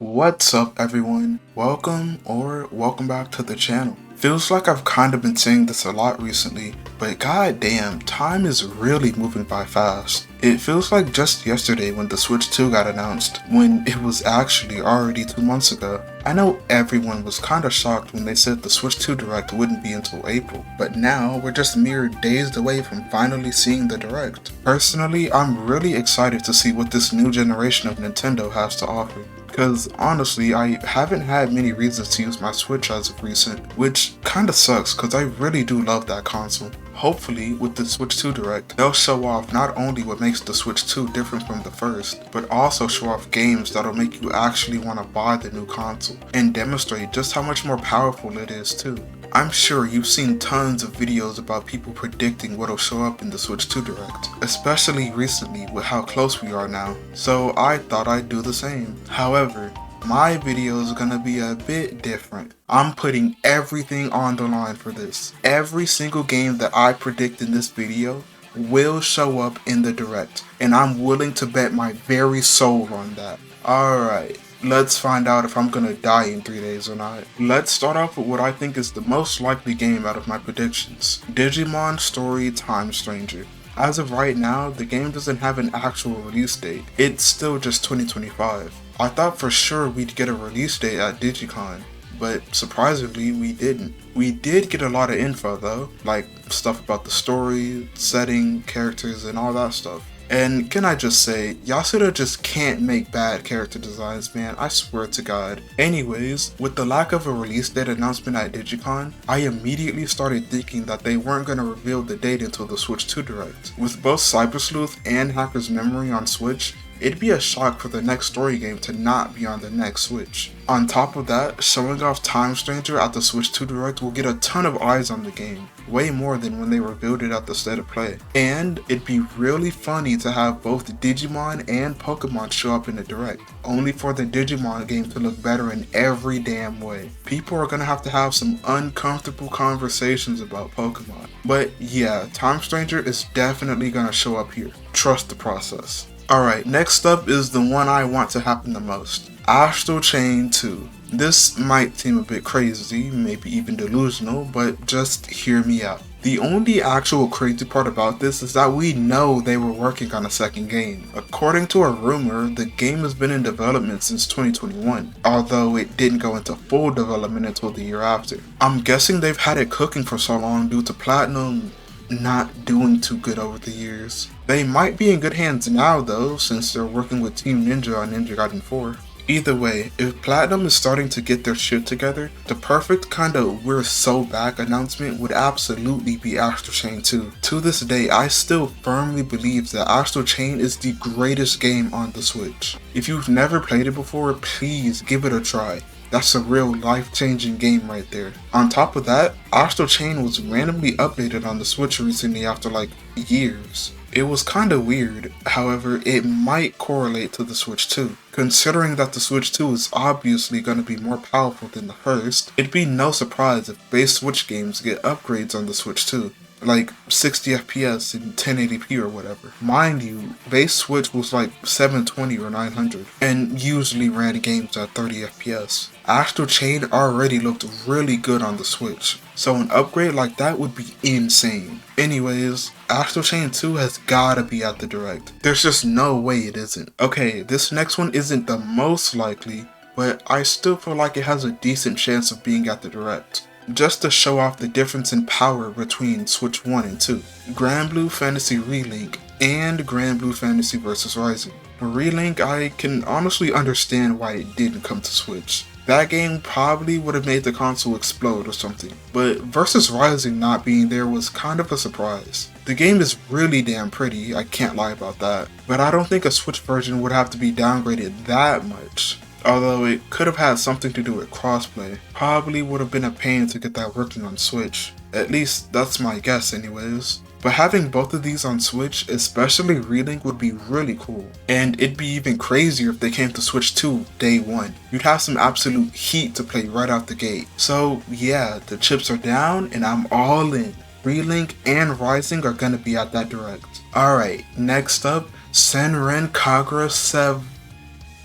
What's up everyone? Welcome back to the channel. Feels like I've kind of been saying this a lot recently, but goddamn, time is really moving by fast. It feels like just yesterday when the Switch 2 got announced, when it was actually already 2 months ago. I know everyone was kinda shocked when they said the Switch 2 Direct wouldn't be until April, but now we're just mere days away from finally seeing the Direct. Personally, I'm really excited to see what this new generation of Nintendo has to offer. Because honestly, I haven't had many reasons to use my Switch as of recent, which kinda sucks because I really do love that console. Hopefully, with the Switch 2 Direct, they'll show off not only what makes the Switch 2 different from the first, but also show off games that'll make you actually want to buy the new console, and demonstrate just how much more powerful it is too. I'm sure you've seen tons of videos about people predicting what'll show up in the Switch 2 Direct, especially recently with how close we are now, so I thought I'd do the same. However, my video is gonna be a bit different. I'm putting everything on the line for this. Every single game that I predict in this video will show up in the Direct, and I'm willing to bet my very soul on that. Alright. Let's find out if I'm gonna die in 3 days or not. Let's start off with what I think is the most likely game out of my predictions. Digimon Story Time Stranger. As of right now, the game doesn't have an actual release date. It's still just 2025. I thought for sure we'd get a release date at Digicon, but surprisingly we didn't. We did get a lot of info though, like stuff about the story, setting, characters, and all that stuff. And can I just say, Yasuda just can't make bad character designs, man, I swear to God. Anyways, with the lack of a release date announcement at Digicon, I immediately started thinking that they weren't gonna reveal the date until the Switch 2 Direct. With both Cyber Sleuth and Hacker's Memory on Switch, it'd be a shock for the next story game to not be on the next Switch. On top of that, showing off Time Stranger at the Switch 2 Direct will get a ton of eyes on the game, way more than when they revealed it at the State of Play. And it'd be really funny to have both Digimon and Pokemon show up in the Direct, only for the Digimon game to look better in every damn way. People are gonna have to have some uncomfortable conversations about Pokemon. But yeah, Time Stranger is definitely gonna show up here. Trust the process. Alright, next up is the one I want to happen the most. Astral Chain 2. This might seem a bit crazy, maybe even delusional, but just hear me out. The only actual crazy part about this is that we know they were working on a second game. According to a rumor, the game has been in development since 2021, although it didn't go into full development until the year after. I'm guessing they've had it cooking for so long due to Platinum not doing too good over the years. They might be in good hands now though, since they're working with Team Ninja on Ninja Gaiden 4. Either way, if Platinum is starting to get their shit together, the perfect kinda "we're so back" announcement would absolutely be Astral Chain 2. To this day, I still firmly believe that Astral Chain is the greatest game on the Switch. If you've never played it before, please give it a try. That's a real life-changing game right there. On top of that, Astral Chain was randomly updated on the Switch recently after like years. It was kinda weird, however it might correlate to the Switch 2. Considering that the Switch 2 is obviously gonna be more powerful than the first, it'd be no surprise if base Switch games get upgrades on the Switch 2. Like 60 FPS and 1080p or whatever. Mind you, base Switch was like 720 or 900, and usually ran games at 30 FPS. Astral Chain already looked really good on the Switch, so an upgrade like that would be insane. Anyways, Astral Chain 2 has gotta be at the Direct. There's just no way it isn't. Okay, this next one isn't the most likely, but I still feel like it has a decent chance of being at the Direct, just to show off the difference in power between Switch 1 and 2. Granblue Fantasy Relink and Granblue Fantasy vs. Rising. For Relink, I can honestly understand why it didn't come to Switch. That game probably would have made the console explode or something, but Versus Rising not being there was kind of a surprise. The game is really damn pretty, I can't lie about that, but I don't think a Switch version would have to be downgraded that much. Although it could have had something to do with crossplay. Probably would have been a pain to get that working on Switch. At least that's my guess anyways. But having both of these on Switch, especially Relink, would be really cool. And it'd be even crazier if they came to Switch 2 day one. You'd have some absolute heat to play right out the gate. So yeah, the chips are down and I'm all in. Relink and Rising are gonna be at that Direct. Alright, next up, Senran Kagura 7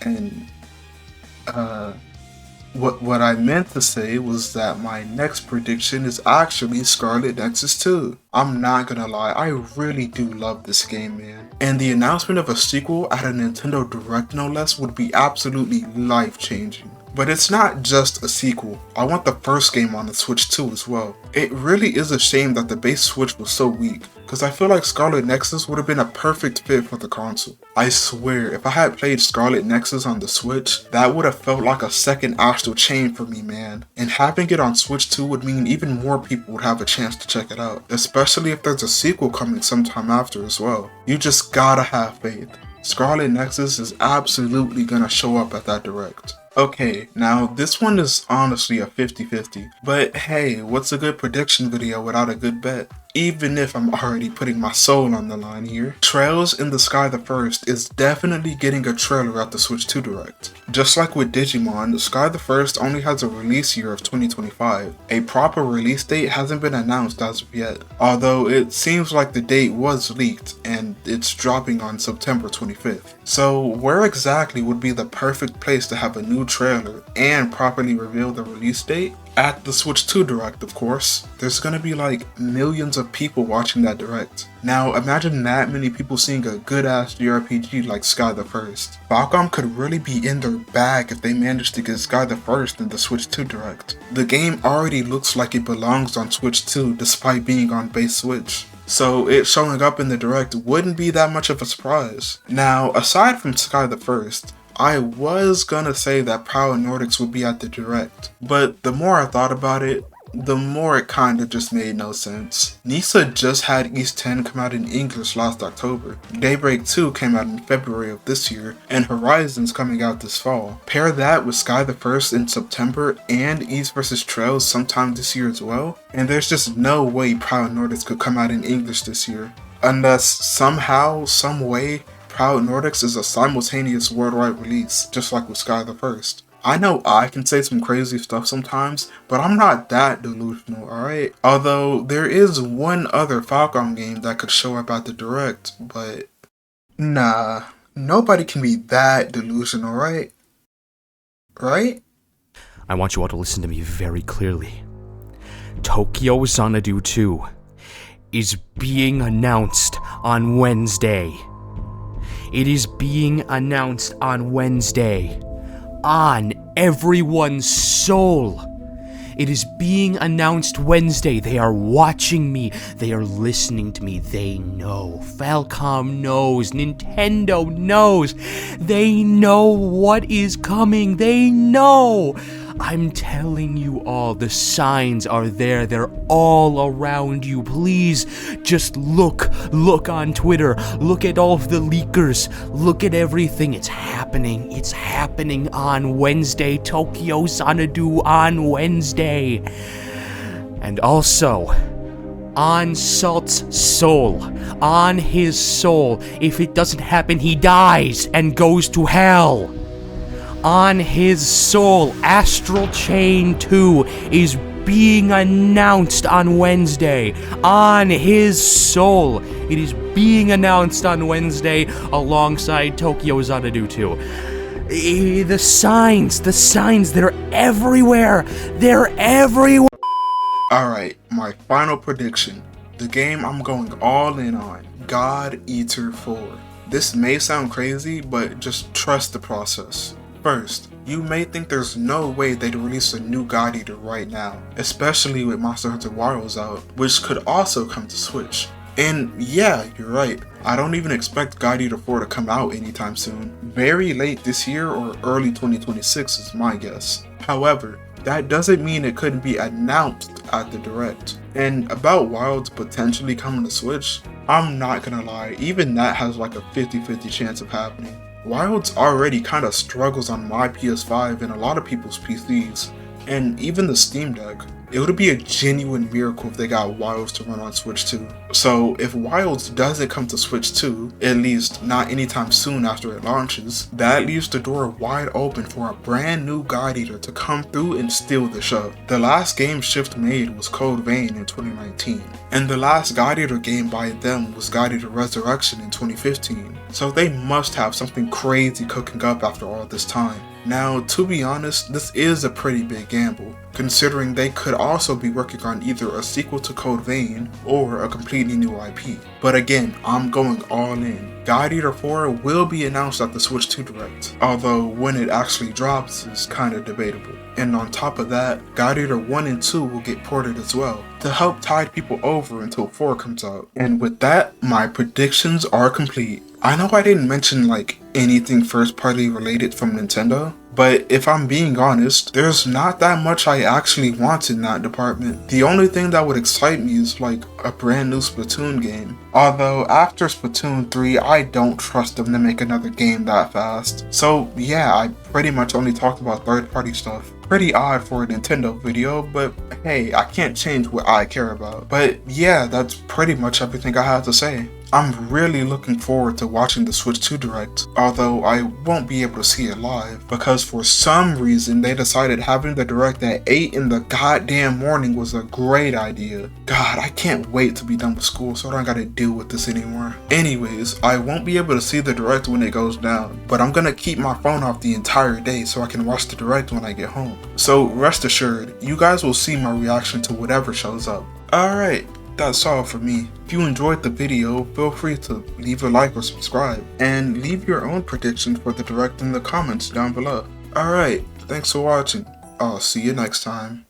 and Uh, what I meant to say was that my next prediction is actually Scarlet Nexus 2. I'm not gonna lie, I really do love this game, man. And the announcement of a sequel at a Nintendo Direct no less would be absolutely life-changing. But it's not just a sequel. I want the first game on the Switch too as well. It really is a shame that the base Switch was so weak, because I feel like Scarlet Nexus would have been a perfect fit for the console. I swear, if I had played Scarlet Nexus on the Switch, that would have felt like a second Astral Chain for me, man. And having it on Switch 2 would mean even more people would have a chance to check it out, especially if there's a sequel coming sometime after as well. You just gotta have faith. Scarlet Nexus is absolutely gonna show up at that Direct. Okay, now this one is honestly a 50-50, but hey, what's a good prediction video without a good bet? Even if I'm already putting my soul on the line here, Trails in the Sky the First is definitely getting a trailer at the Switch 2 Direct. Just like with Digimon, Sky the First only has a release year of 2025. A proper release date hasn't been announced as of yet, although it seems like the date was leaked and it's dropping on September 25th. So where exactly would be the perfect place to have a new trailer and properly reveal the release date? At the Switch 2 Direct, of course. There's gonna be like millions of people watching that Direct. Now imagine that many people seeing a good ass JRPG like Sky the First. Falcom could really be in their bag if they manage to get Sky the First in the Switch 2 Direct. The game already looks like it belongs on Switch 2 despite being on base Switch. So it showing up in the Direct wouldn't be that much of a surprise. Now, aside from Sky the First, I was gonna say that Proud Nordics would be at the Direct, but the more I thought about it, the more it kinda just made no sense. Nisa just had East 10 come out in English last October, Daybreak 2 came out in February of this year, and Horizon's coming out this fall. Pair that with Sky the First in September and East vs Trails sometime this year as well, and there's just no way Proud Nordics could come out in English this year. Unless somehow, some way, Proud Nordics is a simultaneous worldwide release, just like with Sky the First. I know I can say some crazy stuff sometimes, but I'm not that delusional, alright? Although, there is one other Falcom game that could show up at the Direct, but nah, nobody can be that delusional, right? Right? I want you all to listen to me very clearly. Tokyo Xanadu 2 is being announced on Wednesday. It is being announced on Wednesday. On everyone's soul. It is being announced Wednesday. They are watching me. They are listening to me. They know. Falcom knows. Nintendo knows. They know what is coming. They know. I'm telling you all, the signs are there. They're all around you. Please, just look. Look on Twitter. Look at all of the leakers. Look at everything. It's happening. It's happening on Wednesday. Tokyo Xanadu on Wednesday. And also, on Salt's soul. On his soul. If it doesn't happen, he dies and goes to hell. On his soul, Astral Chain 2 is being announced on Wednesday. On his soul, it is being announced on Wednesday alongside Tokyo Xanadu 2. The signs, they're everywhere. They're everywhere. Alright, my final prediction. The game I'm going all in on, God Eater 4. This may sound crazy, but just trust the process. First, you may think there's no way they'd release a new God Eater right now, especially with Monster Hunter Wilds out, which could also come to Switch. And yeah, you're right, I don't even expect God Eater 4 to come out anytime soon. Very late this year or early 2026 is my guess. However, that doesn't mean it couldn't be announced at the Direct. And about Wilds potentially coming to Switch, I'm not gonna lie, even that has like a 50-50 chance of happening. Wilds already kinda struggles on my PS5 and a lot of people's PCs, and even the Steam Deck. It would be a genuine miracle if they got Wilds to run on Switch 2. So if Wilds doesn't come to Switch 2, at least not anytime soon after it launches, that leaves the door wide open for a brand new God Eater to come through and steal the show. The last game Shift made was Code Vein in 2019, and the last God Eater game by them was God Eater Resurrection in 2015, so they must have something crazy cooking up after all this time. Now, to be honest, this is a pretty big gamble, considering they could also be working on either a sequel to Code Vein or a completely new IP. But again, I'm going all in. God Eater 4 will be announced at the Switch 2 Direct, although when it actually drops is kinda debatable. And on top of that, God Eater 1 and 2 will get ported as well, to help tide people over until 4 comes out. And with that, my predictions are complete. I know I didn't mention like anything first party related from Nintendo, but if I'm being honest, there's not that much I actually want in that department. The only thing that would excite me is like a brand new Splatoon game. Although after Splatoon 3, I don't trust them to make another game that fast. So yeah, I pretty much only talked about third party stuff. Pretty odd for a Nintendo video, but hey, I can't change what I care about. But yeah, that's pretty much everything I have to say. I'm really looking forward to watching the Switch 2 Direct, although I won't be able to see it live, because for some reason they decided having the Direct at 8 in the goddamn morning was a great idea. God, I can't wait to be done with school so I don't gotta deal with this anymore. Anyways, I won't be able to see the Direct when it goes down, but I'm gonna keep my phone off the entire day so I can watch the Direct when I get home. So rest assured, you guys will see my reaction to whatever shows up. Alright. That's all for me. If you enjoyed the video, feel free to leave a like or subscribe, and leave your own prediction for the Direct in the comments down below. Alright, thanks for watching. I'll see you next time.